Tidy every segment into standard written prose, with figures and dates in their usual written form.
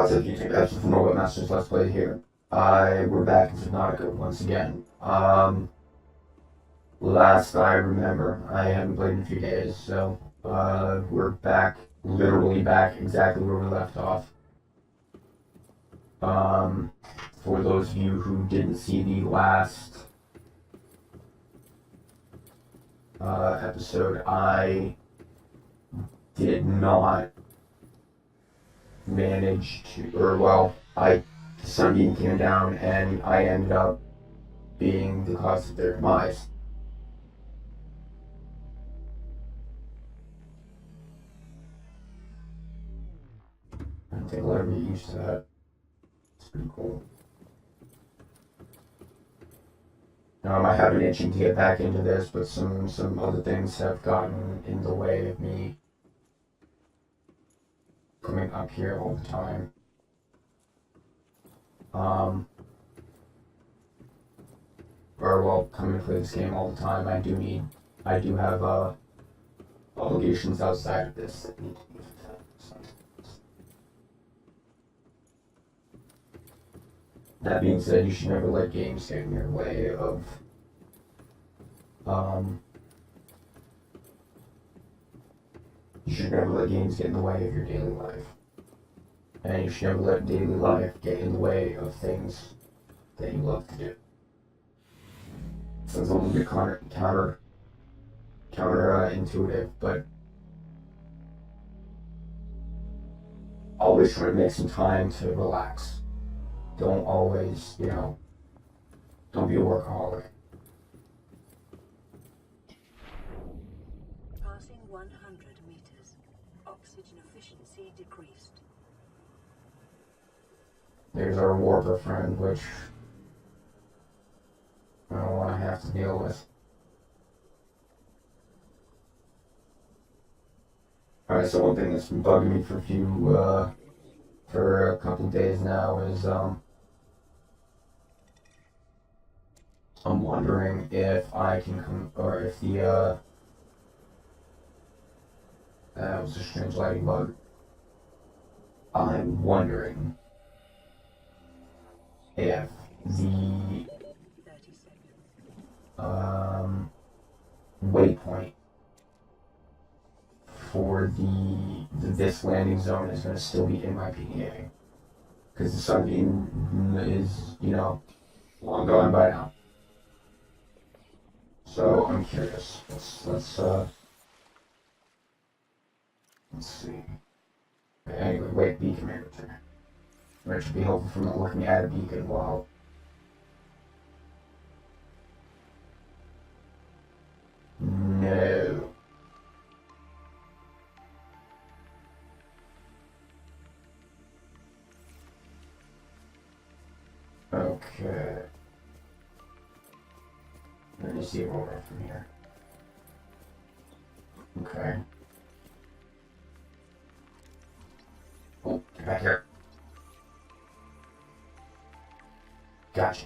What's up, YouTube? Epsyl from Robot Masters Let's Play here. We're back in Subnautica once again. Last I remember, I haven't played in a few days, so, we're back, literally back exactly where we left off. For those of you who didn't see the last, episode, I did not managed to, the sunbeam came down and I ended up being the cause of their demise. I think I'll ever get used to that. It's pretty cool. I have an itching to get back into this, but some other things have gotten in the way of me coming up here all the time. Coming to play this game all the time, I do have, obligations outside of this that need to be fulfilled. That being said, you should never let games get in your way of, you should never let games get in the way of your daily life. And you should never let daily life get in the way of things that you love to do. Sounds a little bit counterintuitive, but always try to make some time to relax. Don't always, don't be a workaholic. Passing 100 meters. Oxygen efficiency decreased. There's our warper friend, which I don't want to have to deal with. Alright, so one thing that's been bugging me for a couple days now is, I'm wondering if I can or if the, that was a strange lighting bug. I'm wondering if the, waypoint for this landing zone is going to still be in my PDA. Because the sunbeam is, long gone by now. So I'm curious. Let's see. Anyway, wait, beacon manager. It should be helpful from not looking at a beacon while. No. Okay. Let me see Aurora from here. Okay. Oh, get back here. Gotcha.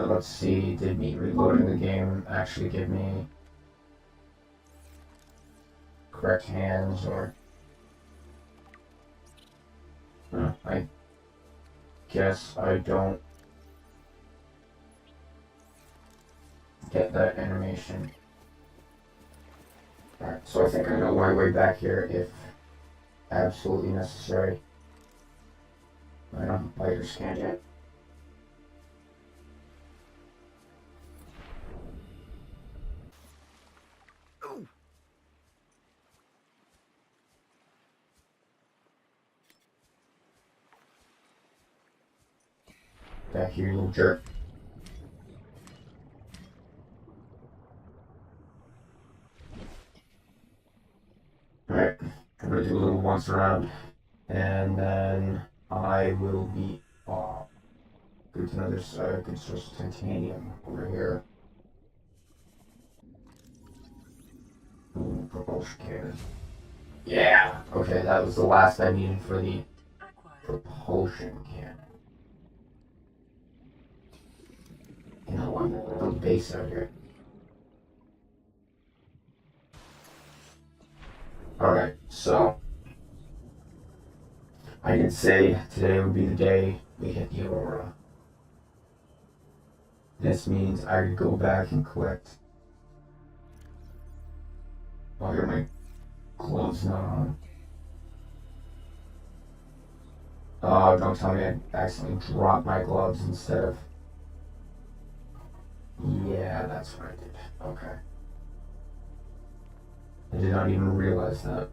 Let's see, did me reloading the game actually give me correct hands, or I guess I don't get that animation. Alright, so I think I know my way back here if absolutely necessary. I don't lighter scan yet. Back here, you little jerk. Alright, I'm gonna do a little once around, and then I will be off. Go to another good source of titanium over here. Ooh, propulsion cannon. Yeah! Okay, that was the last I needed for the propulsion cannon. You know, I'm gonna build a base out here. Alright, so I did say today would be the day we hit the Aurora. This means I could go back and collect. Oh, here my clothes not on. Oh, don't tell me I accidentally dropped my gloves instead of. Yeah, that's what I did. Okay. I did not even realize that.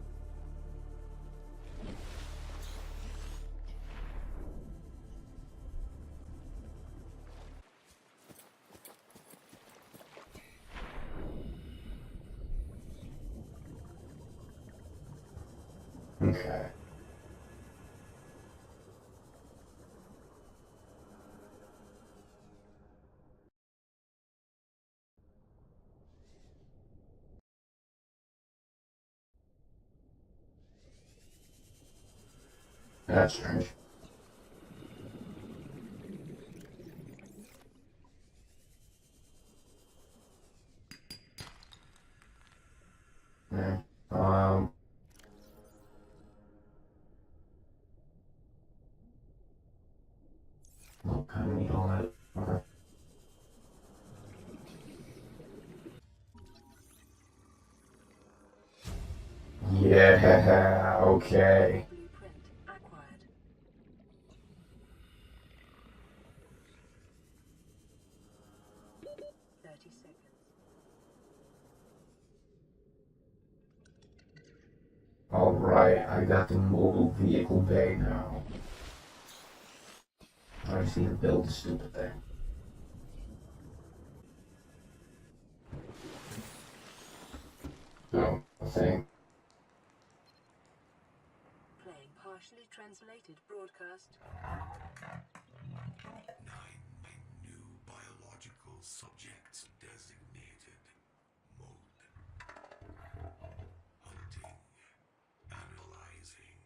Okay. That's strange. Yeah. Well, kind of need all that. Okay. Yeah, okay. Blueprint acquired. Alright, I got the mobile vehicle bay now. I just need to build the stupid thing. No, the thing. Playing partially translated broadcast. 9 new biological subjects designated. Mode. Hunting. Analyzing.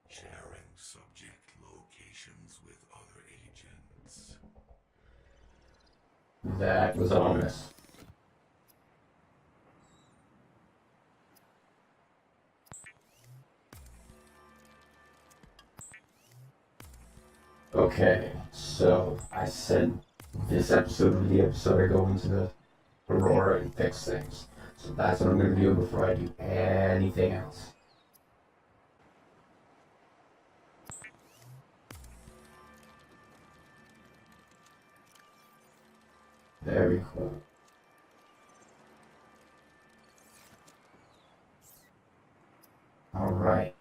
Sharing subject locations with other agents. That was ominous. Okay, so I said this episode would be the episode I go into the Aurora and fix things. So that's what I'm going to do before I do anything else. Very cool. Alright.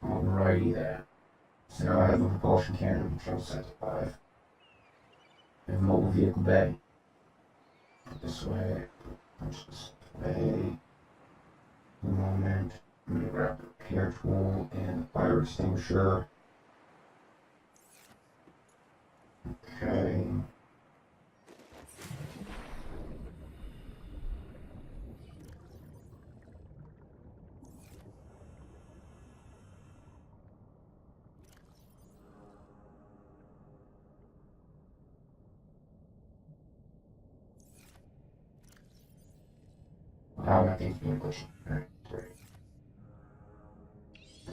Alrighty then. So now I have the propulsion cannon control set to 5. I have mobile vehicle bay. Put this way. Punch this way. One moment. I'm gonna grab the repair tool and the fire extinguisher. Okay. Wow, that thing's being pushed. Alright, great.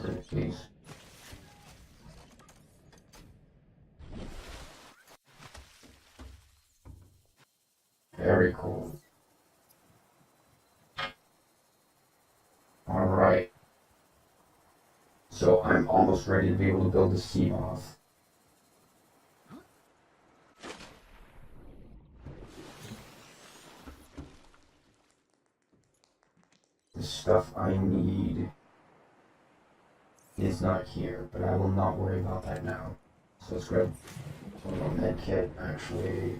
Great, please. Very cool. Alright. So I'm almost ready to be able to build a sea moth. The stuff I need is not here, but I will not worry about that now. So let's grab a little med kit, actually.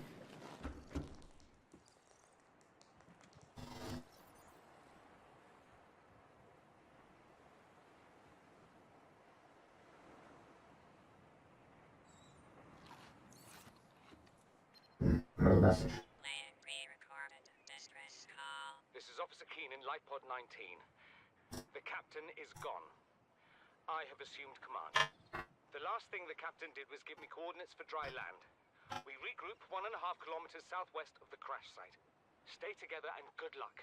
Another message. Plan pre-recorded distress call. This is Officer Keenan. in Lightpod 19. The captain is gone. I have assumed command. The last thing the captain did was give me coordinates for dry land. We regroup 1.5 kilometers southwest of the crash site. Stay together and good luck.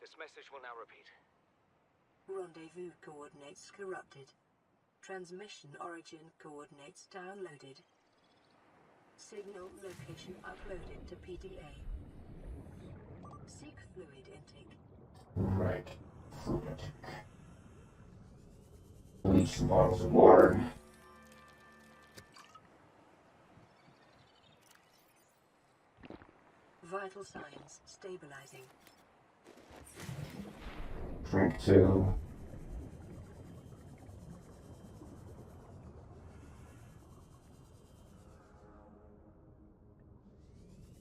This message will now repeat. Rendezvous coordinates corrupted. Transmission origin coordinates downloaded. Signal location uploaded to PDA. Seek fluid intake. Right. Fluid. Leave some bottles of water. Vital signs stabilizing. Drink 2.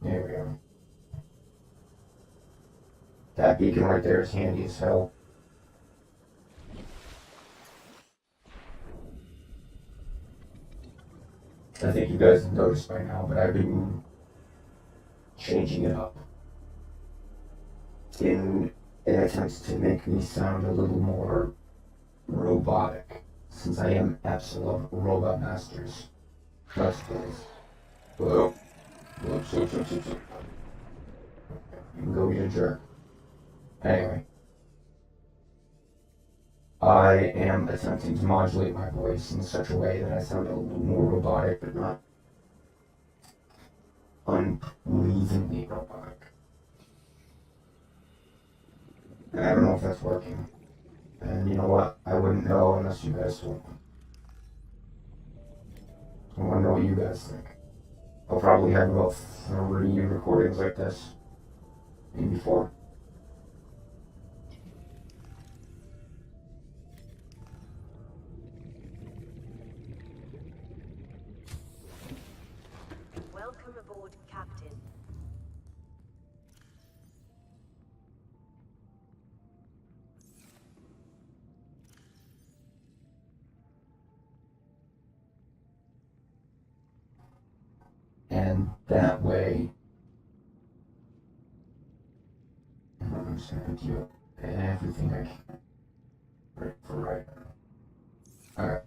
There we go. That beacon right there is handy as hell. I think you guys have noticed by now, but I've been changing it up in an attempt to make me sound a little more robotic, since I am Epsyl of Robot Masters. Trust this. Whoa. Whoops. You can go be a jerk. Anyway. I am attempting to modulate my voice in such a way that I sound a little more robotic, but not unpleasingly robotic. And I don't know if that's working. And you know what? I wouldn't know unless you guys told me. I want to know what you guys think. I'll probably have about 3 recordings like this. Maybe 4. Welcome aboard, Captain. And that way, I'm just going to do everything I can for right now. Alright.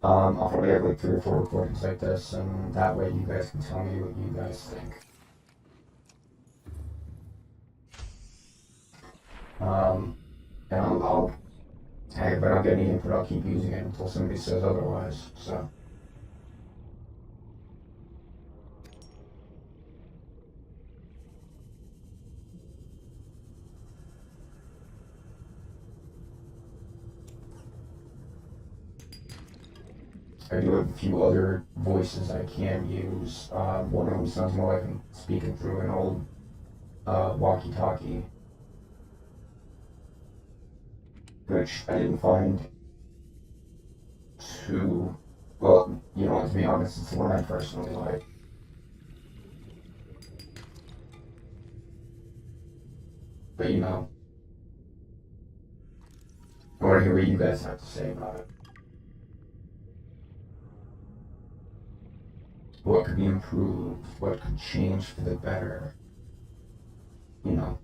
I'll probably have like 3 or 4 recordings like this, and that way you guys can tell me what you guys think. And hey, if I don't get any input, I'll keep using it until somebody says otherwise, so. I do have a few other voices I can use. One of them sounds more like I'm speaking through an old walkie-talkie, which I didn't find too, well, you know, to be honest, it's the one I personally like. But you know, I want to hear what you guys have to say about it. What could be improved? What could change for the better? You know.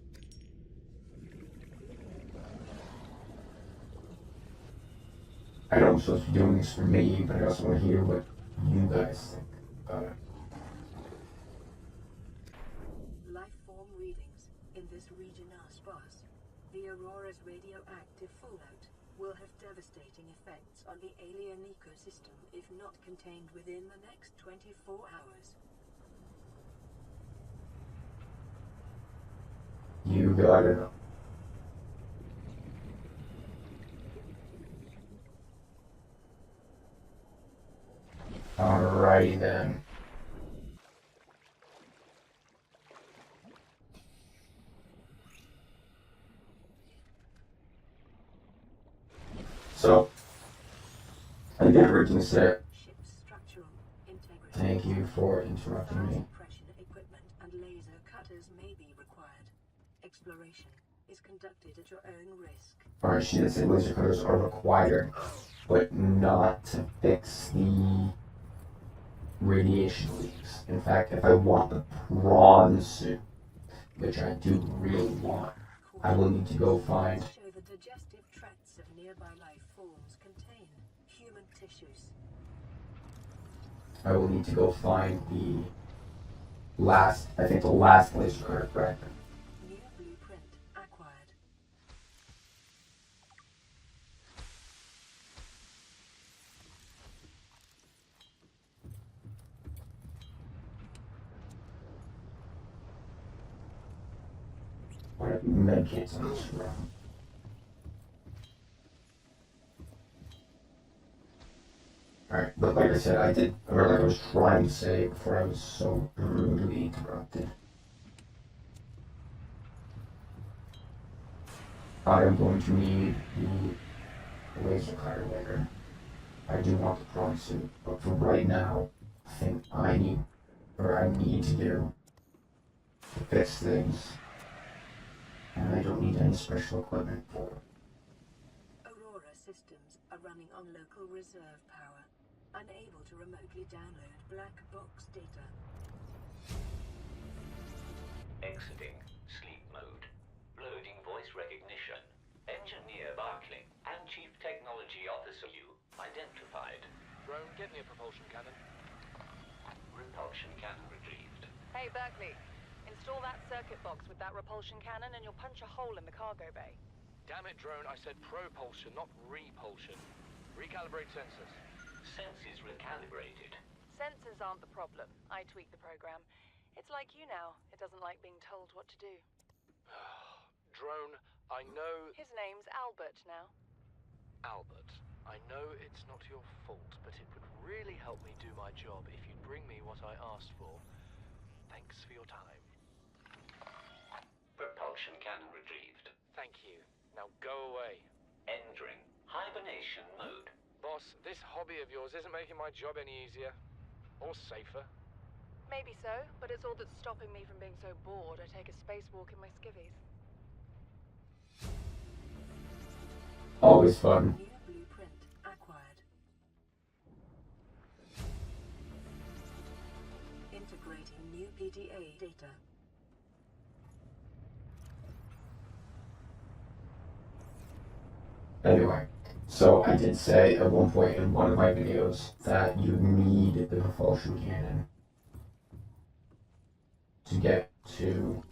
I know I'm supposed to be doing this for me, but I also want to hear what you guys think about it. Life form readings in this region are sparse. The Aurora's radioactive fallout will have devastating effects on the alien ecosystem if not contained within the next 24 hours. You got it. Alrighty then. So, I did originally say, Ship's structural integrity. thank you for interrupting me. Suppression equipment and laser cutters may be required. Exploration is conducted at your own risk. Alright, she did say laser cutters are required, but not to fix the radiation leaks. In fact, if I want the prawn suit, which I do really want, I will need to go find. Show the digestive tracts of nearby life forms contain human tissues. I will need to go find the last. I think the last laser card fragment. New blueprint acquired. Why have medkits on this room? Alright, but like I said, I was trying to say before I was so brutally interrupted. I am going to need the laser cutter later. I do want the prawn suit, but for right now, the thing I need to do to fix things, and I don't need any special equipment for it. Aurora systems are running on local reserve power, unable to remotely download black box data. Exiting sleep mode. Loading voice recognition. Engineer Barclay and Chief Technology Officer you identified. Drone, get me a propulsion cannon. Repulsion cannon retrieved. Hey, Berkeley. Install that circuit box with that repulsion cannon and you'll punch a hole in the cargo bay. Damn it, Drone, I said propulsion, not repulsion. Recalibrate sensors. Senses recalibrated. Sensors aren't the problem. I tweaked the program. It's like you now. It doesn't like being told what to do. Drone, I know... His name's Albert now. Albert, I know it's not your fault, but it would really help me do my job if you'd bring me what I asked for. Thanks for your time. Propulsion cannon retrieved. Thank you. Now go away. Entering hibernation mode. Boss, this hobby of yours isn't making my job any easier. Or safer. Maybe so, but it's all that's stopping me from being so bored I take a spacewalk in my skivvies. Always fun. New blueprint acquired. Integrating new PDA data. Anyway, so I did say at one point in one of my videos that you need the propulsion cannon to get to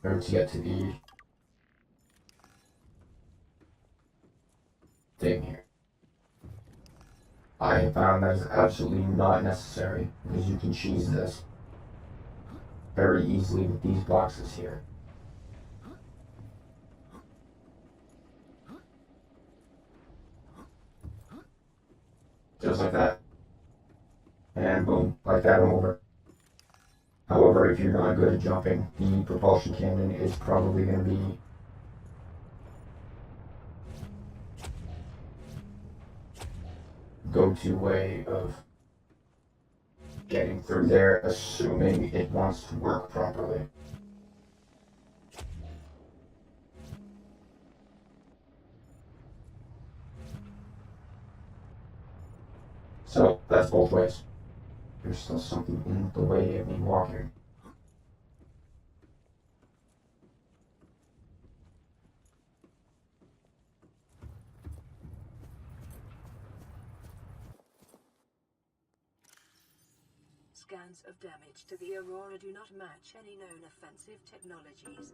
the thing here. I have found that is absolutely not necessary because you can cheese this very easily with these boxes here. Just like that. And boom, like that, I'm over. However, if you're not good at jumping, the propulsion cannon is probably going to be go-to way of getting through there, assuming it wants to work properly. So, that's both ways. There's still something in the way of me walking. Scans of damage to the Aurora do not match any known offensive technologies.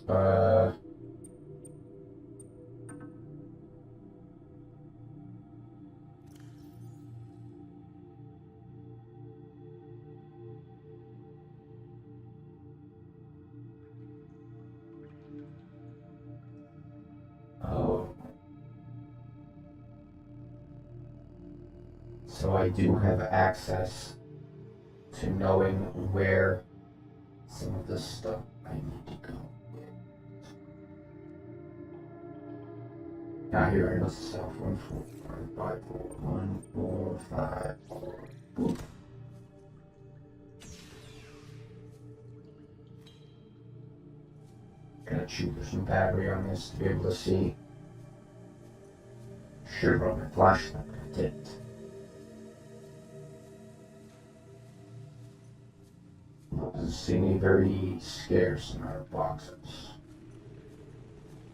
Oh. So I do have access to knowing where some of the stuff I need to go with. Now here it is, self 1, 4, 5, 4, 1, 4, 5, 4. Boop. Gonna chew some battery on this to be able to see. Should run my flashlight, but I didn't. seemingly very scarce in our boxes.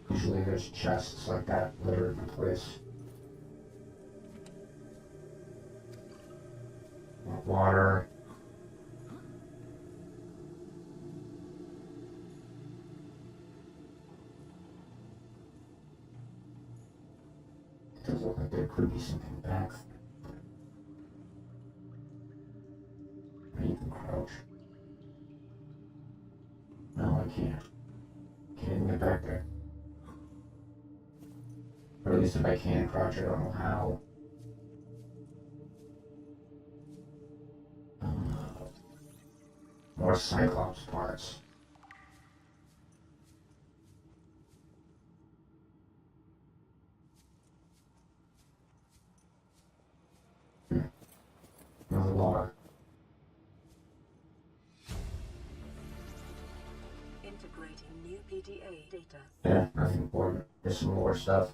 Usually there's chests like that littered in place. More water. It does look like there could be something back there. You can crouch. No, I can't. Can't even get back there. Or at least if I can crouch, I don't know how. More Cyclops parts. Another log. Integrating new PDA data. Yeah, nothing important. Just some more stuff.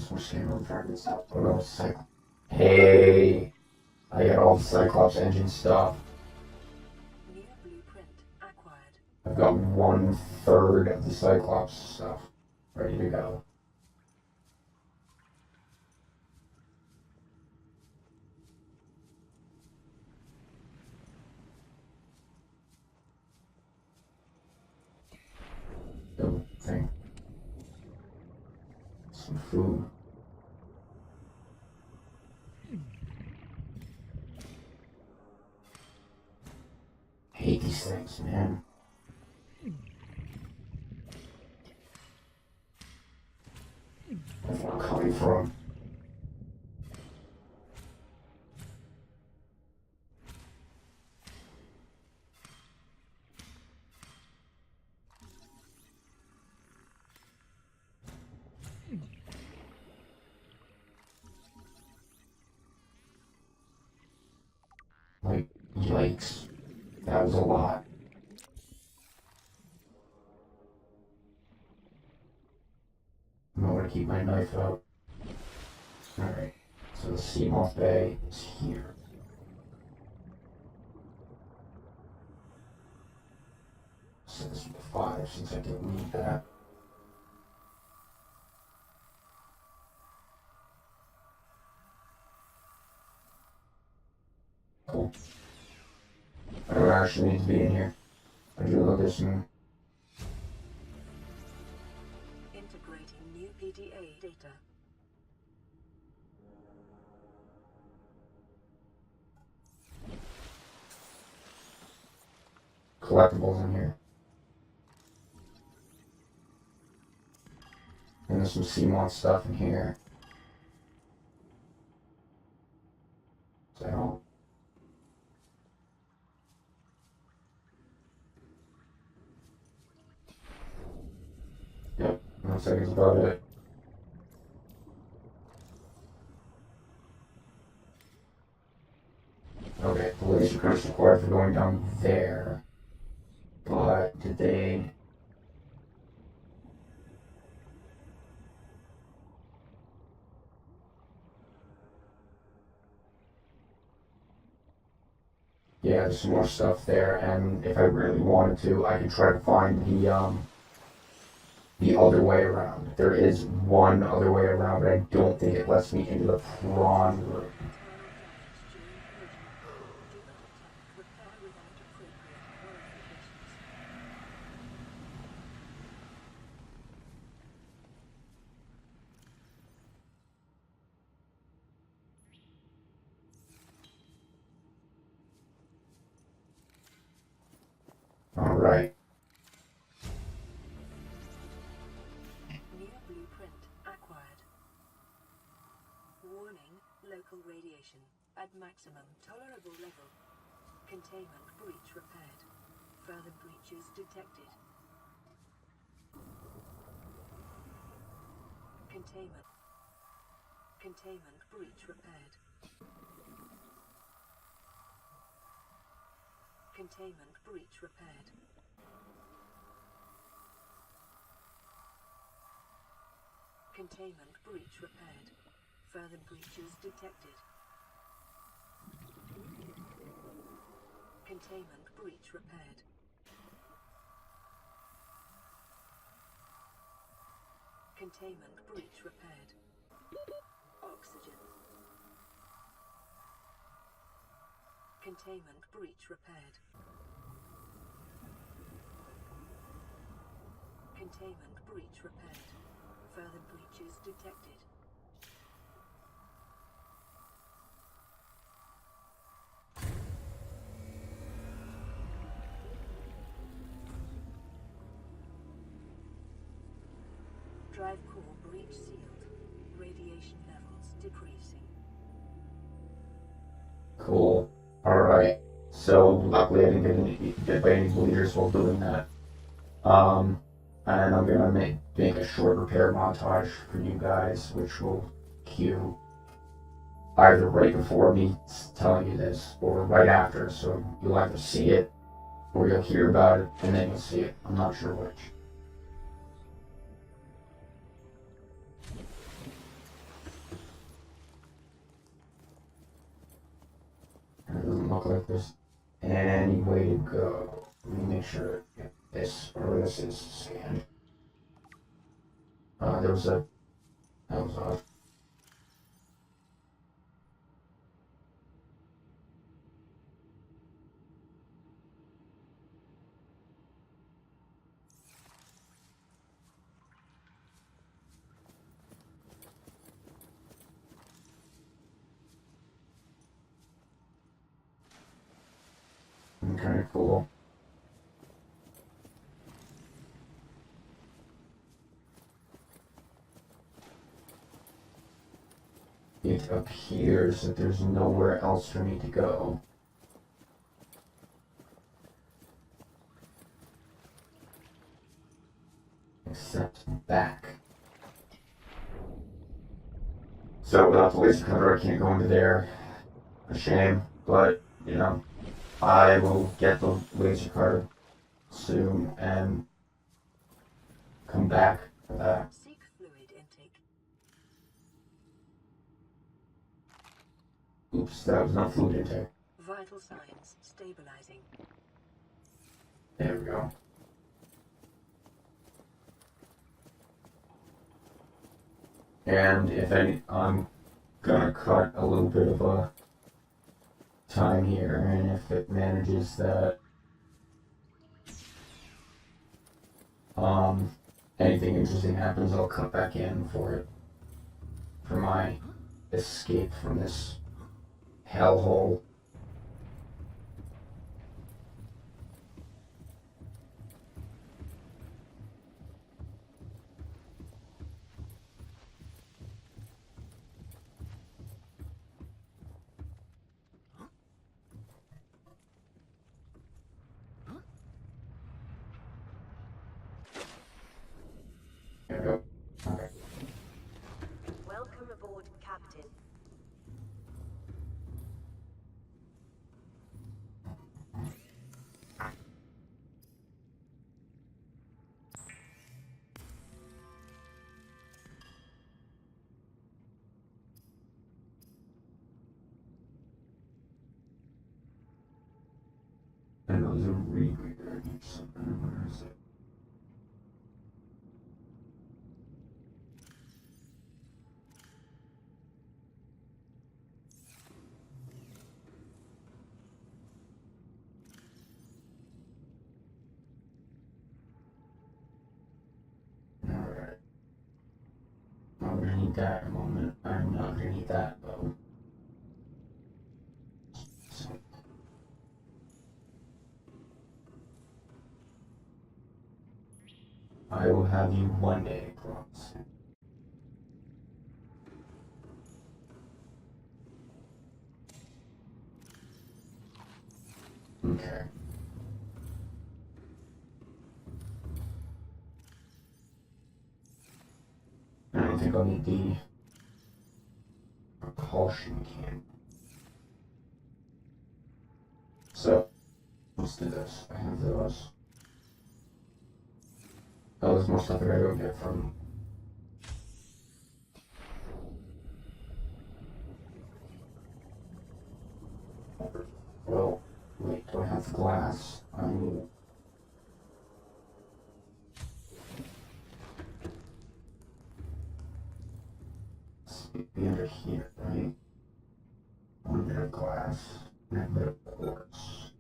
Some scanner fragments out. Oh no, Cyclops. Hey! I got all the Cyclops engine stuff. New blueprint acquired. I've got 1/3 of the Cyclops stuff ready to go. The thing. Some food. I hate these things, man. Where's it coming from? Like, yikes. That was a lot. I'm gonna keep my knife out. Alright, so the Seamoth Bay is here. Set this with 5 since I didn't need that. Cool. I don't actually need to be in here. I do look at some. Integrating new PDA data. Collectibles in here. And there's some Seamoth stuff in here. So. Yep, looks like it's about it. Okay, the laser credits required for going down there. But did they? Yeah, there's some more stuff there, and if I really wanted to, I could try to find the other way around. There is one other way around, but I don't think it lets me into the prawn room. Alright. New blueprint acquired. Warning, local radiation at maximum tolerable level. Containment breach repaired. Further breaches detected. Containment breach repaired. Containment breach repaired. Containment breach repaired. Further breaches detected. Containment breach repaired. Containment breach repaired. Oxygen. Containment breach repaired. Containment breach repaired. Further breaches detected. Drive core breach sealed. Radiation levels decreasing. Cool. Alright. So, luckily I didn't get by any bleeders while doing that. And I'm gonna make a short repair montage for you guys, which will cue either right before me telling you this, or right after, so you'll either see it, or you'll hear about it, and then you'll see it. I'm not sure which. It doesn't look like there's any way to go. Let me make sure this is scanned. That was odd. Okay, cool. It appears that there's nowhere else for me to go. Except back. So without the laser cutter, I can't go into there. A shame, but, you know, I will get the laser cutter soon and come back for that. Seek fluid intake. Oops, that was not fluid intake. Vital signs stabilizing. There we go. And if any, I'm gonna cut a little bit of a time here, and if it manages that anything interesting happens, I'll cut back in for it, for my escape from this hellhole. There we go. Okay. Welcome aboard, Captain. And it was a rebreather. I need something. Where is it? Alright. I'm gonna need that in a moment. I'm not gonna need that though. So. I will have you one day, I promise. Okay. I don't think I'll need the propulsion can. So, let's do this. I have those. Oh, there's more stuff I gotta go get from Well, wait, do I have glass? I need... It'd be under here, right? One bit of glass, and a bit of quartz.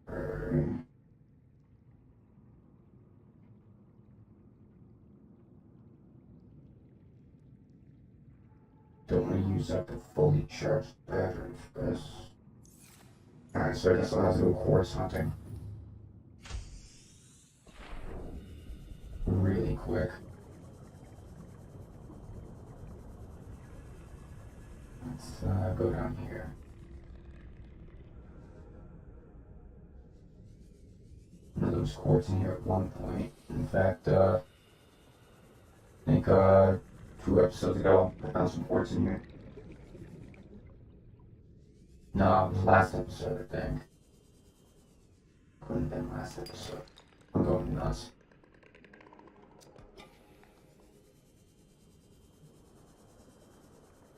Okay. Don't want to use up a fully charged battery for this. Alright, so I guess I'll have to go quartz hunting. Really quick. Let's go down here. There was quartz in here at one point. In fact, I think 2 episodes ago, I found some quartz in here. No, it was last episode, I think. Couldn't have been last episode. I'm going nuts.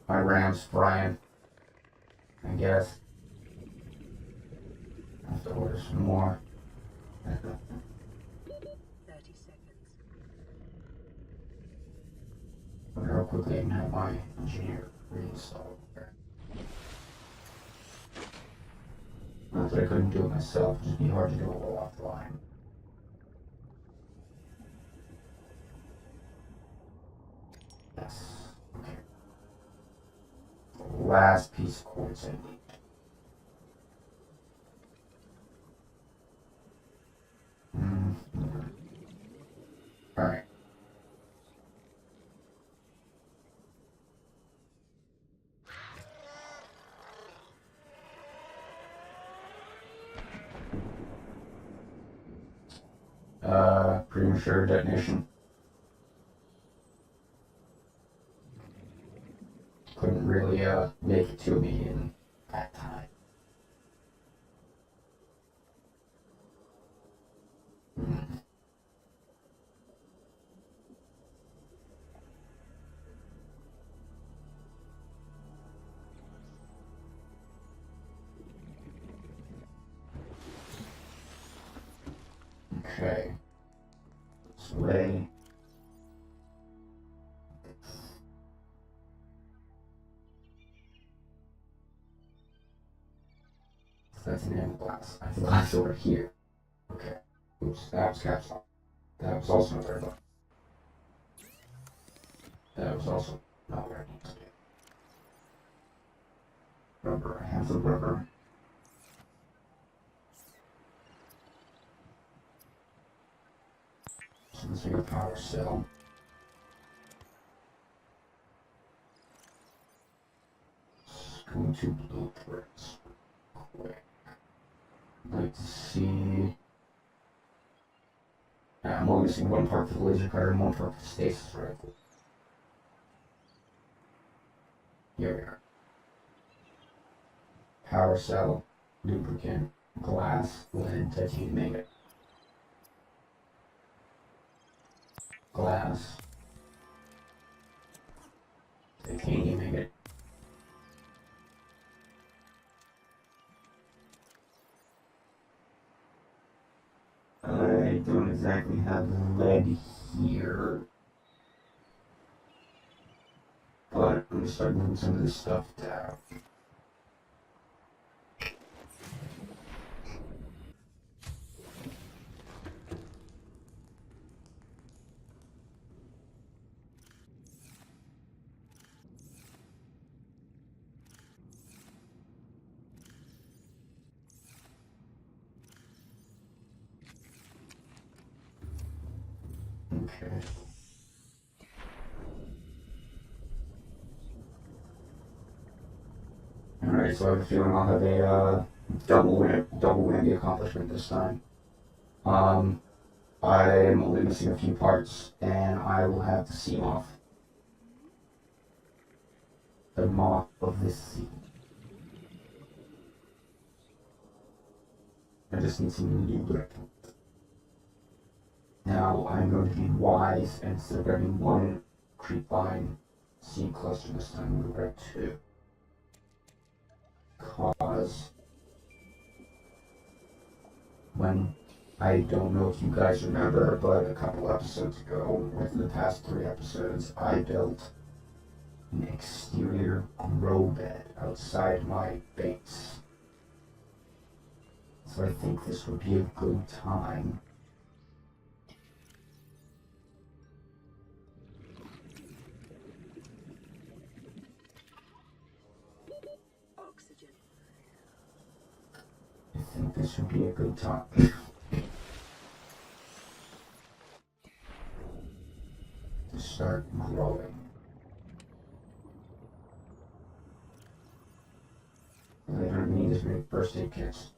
My ram's frying, I guess. I have to order some more. 30 seconds. Real quickly, I can have my engineer reinstall here. Not that I couldn't do it myself, it'd just be hard to do it while offline. Yes. Okay. Last piece of quartz I need. Alright. Premature detonation. Couldn't really, make it to me in that time. Okay. Sway. So that's an end glass. I have glass over here. Okay. Oops, that was caps lock. That was also not where I thought. That was also not where I need to be. Rubber. I have the rubber. So let's make a power cell. Let's go to blueprints. Quick. I'd like to see. I'm only missing one part for the laser cutter and one part for the stasis rifle. Here we are. Power cell, lubricant, glass, lead, titanium ingot. Glass, titanium ingot. I don't exactly have lead here, but I'm gonna start moving some of this stuff down. Okay. Alright, so I have a feeling I'll have a double whammy accomplishment this time. I'm only missing a few parts, and I will have the sea moth. The moth of this sea. I just need some lubricant. Now I'm going to be wise, and instead of grabbing one creepvine seed cluster this time, I'm going to grab 2. cause when, I don't know if you guys remember, but a couple episodes ago, within the past 3 episodes, I built an exterior grow bed outside my base. So I think this would be a good time Oxygen. I think this would be a good time to start growing. I don't need as many first aid kits.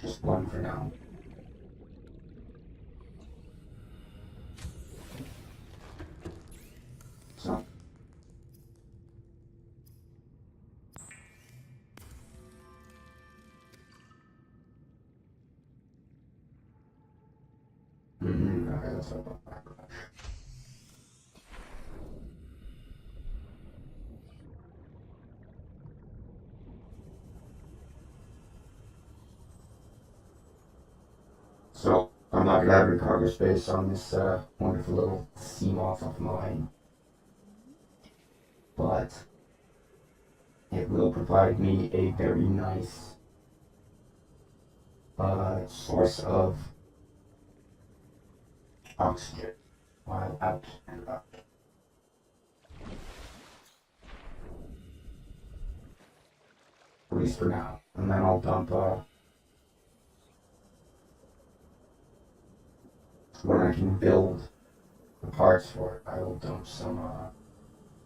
Just one for now. So. Okay, let's open back. So, I'm not gonna have any cargo space on this wonderful little sea moth of mine, but it will provide me a very nice source of oxygen while out and about. At least for now. And then I'll dump when I can build the parts for it, I will dump some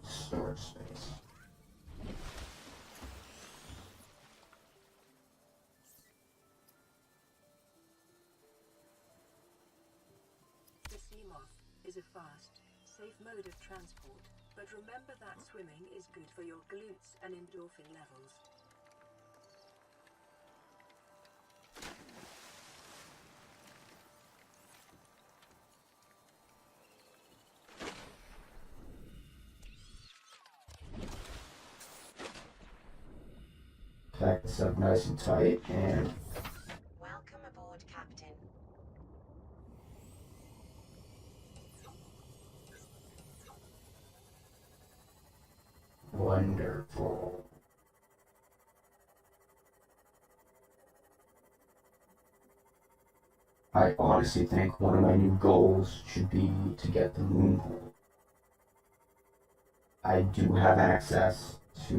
storage space. The Seamoth is a fast, safe mode of transport, but remember that swimming is good for your glutes and endorphin levels. Pack this up nice and tight, and Welcome aboard, Captain. wonderful. I honestly think one of my new goals should be to get the moon pool. I do have access to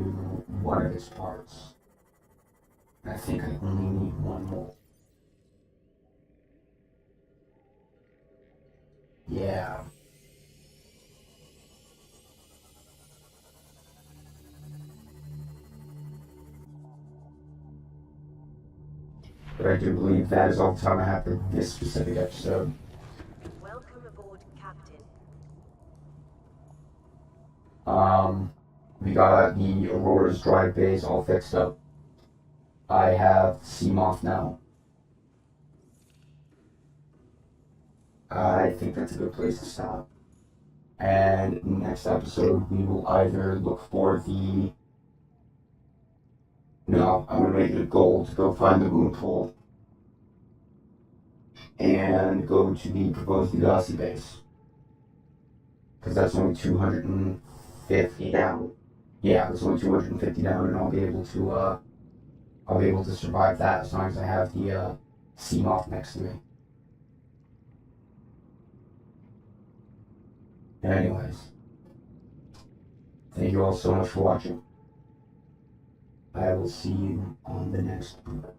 one of its parts. I think I only need one more. Yeah. But I do believe that is all the time I have for this specific episode. Welcome aboard, Captain. We got the Aurora's drive bays all fixed up. I have Seamoth now. I think that's a good place to stop. And next episode, we will either look for the... No, I'm gonna make it a goal to go find the moon pool and go to the proposed Udasi base. Because that's only 250 down. Yeah, that's only 250 down, and I'll be able to survive that as long as I have the Seamoth next to me. Anyways, thank you all so much for watching. I will see you on the next video.